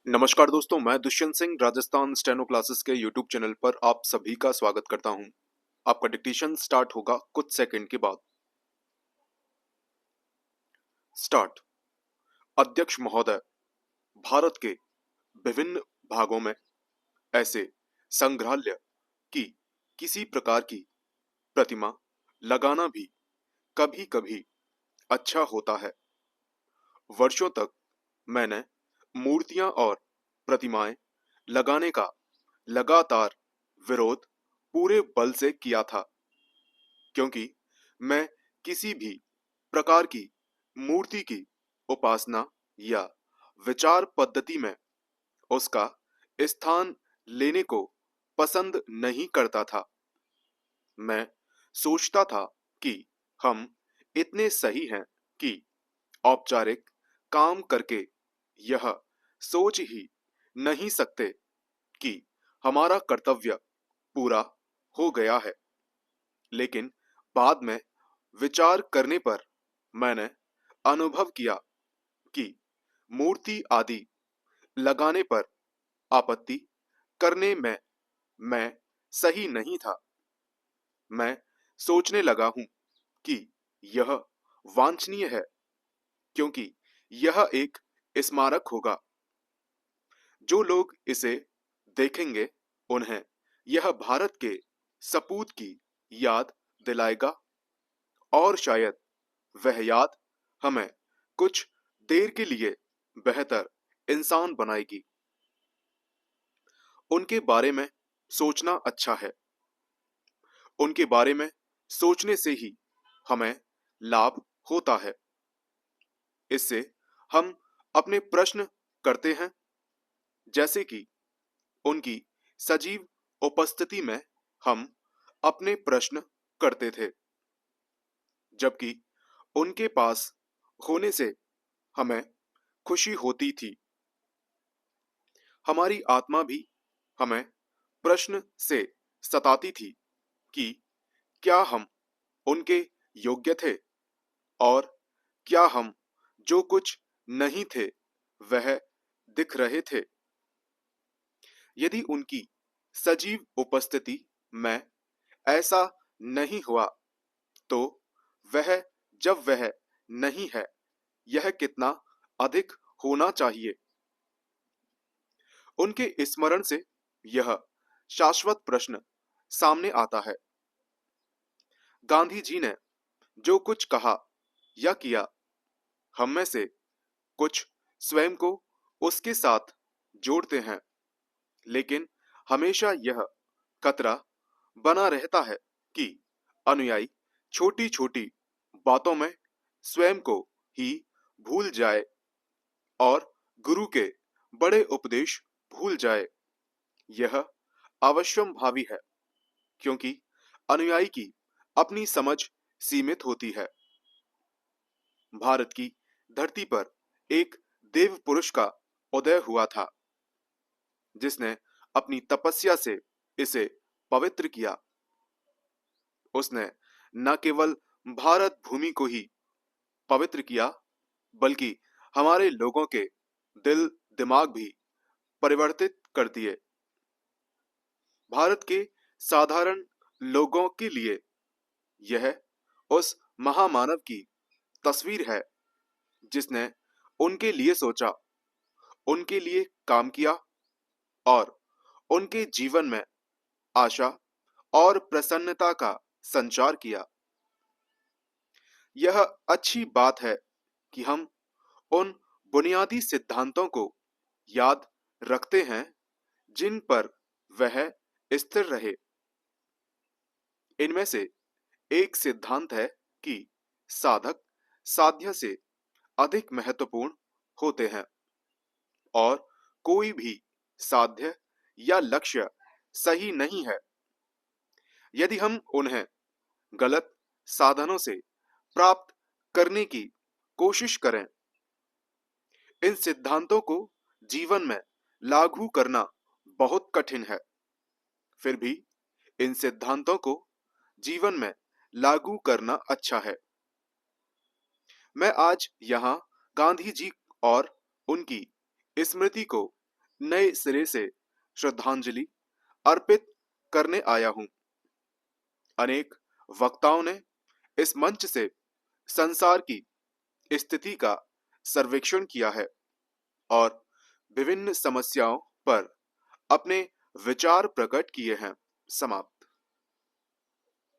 नमस्कार दोस्तों, मैं दुष्यंत सिंह राजस्थान स्टेनो क्लासेस के यूट्यूब चैनल पर आप सभी का स्वागत करता हूं। आपका डिक्टेशन स्टार्ट होगा कुछ सेकंड के बाद। स्टार्ट। अध्यक्ष महोदय, भारत के विभिन्न भागों में ऐसे संग्रहालय की किसी प्रकार की प्रतिमा लगाना भी कभी-कभी अच्छा होता है। वर्षों तक मैंने मूर्तियां और प्रतिमाएं लगाने का लगातार विरोध पूरे बल से किया था, क्योंकि मैं किसी भी प्रकार की मूर्ति की उपासना या विचार पद्धति में उसका स्थान लेने को पसंद नहीं करता था। मैं सोचता था कि हम इतने सही हैं कि औपचारिक काम करके यह सोच ही नहीं सकते कि हमारा कर्तव्य पूरा हो गया है। लेकिन बाद में विचार करने पर मैंने अनुभव किया कि मूर्ति आदि लगाने पर आपत्ति करने में मैं सही नहीं था। मैं सोचने लगा हूं कि यह वांछनीय है, क्योंकि यह एक स्मारक होगा। जो लोग इसे देखेंगे उन्हें यह भारत के सपूत की याद दिलाएगा, और शायद वह याद हमें कुछ देर के लिए बेहतर इंसान बनाएगी। उनके बारे में सोचना अच्छा है। उनके बारे में सोचने से ही हमें लाभ होता है। इससे हम अपने प्रश्न करते हैं, जैसे कि उनकी सजीव उपस्थिति में हम अपने प्रश्न करते थे, जबकि उनके पास होने से हमें खुशी होती थी। हमारी आत्मा भी हमें प्रश्न से सताती थी कि क्या हम उनके योग्य थे, और क्या हम जो कुछ नहीं थे वह दिख रहे थे। यदि उनकी सजीव उपस्थिति में ऐसा नहीं हुआ, तो वह जब वह नहीं है, यह कितना अधिक होना चाहिए। उनके स्मरण से यह शाश्वत प्रश्न सामने आता है। गांधी जी ने जो कुछ कहा या किया, हम में से कुछ स्वयं को उसके साथ जोड़ते हैं, लेकिन हमेशा यह खतरा बना रहता है कि अनुयायी छोटी छोटी बातों में स्वयं को ही भूल जाए और गुरु के बड़े उपदेश भूल जाए। यह अवश्यंभावी है, क्योंकि अनुयायी की अपनी समझ सीमित होती है। भारत की धरती पर एक देव पुरुष का उदय हुआ था, जिसने अपनी तपस्या से इसे पवित्र किया। उसने न केवल भारत भूमि को ही पवित्र किया, बल्कि हमारे लोगों के दिल दिमाग भी परिवर्तित कर दिए। भारत के साधारण लोगों के लिए यह उस महामानव की तस्वीर है, जिसने उनके लिए सोचा, उनके लिए काम किया और उनके जीवन में आशा और प्रसन्नता का संचार किया। यह अच्छी बात है कि हम उन बुनियादी सिद्धांतों को याद रखते हैं जिन पर वह स्थिर रहे। इनमें से एक सिद्धांत है कि साधक साध्य से अधिक महत्वपूर्ण होते हैं, और कोई भी साध्य या लक्ष्य सही नहीं है यदि हम उन्हें गलत साधनों से प्राप्त करने की कोशिश करें। इन सिद्धांतों को जीवन में लागू करना बहुत कठिन है। फिर भी इन सिद्धांतों को जीवन में लागू करना अच्छा है। मैं आज यहाँ गांधी जी और उनकी स्मृति को नए सिरे से श्रद्धांजलि अर्पित करने आया हूं। अनेक वक्ताओं ने इस मंच से संसार की स्थिति का सर्वेक्षण किया है और विभिन्न समस्याओं पर अपने विचार प्रकट किए हैं। समाप्त।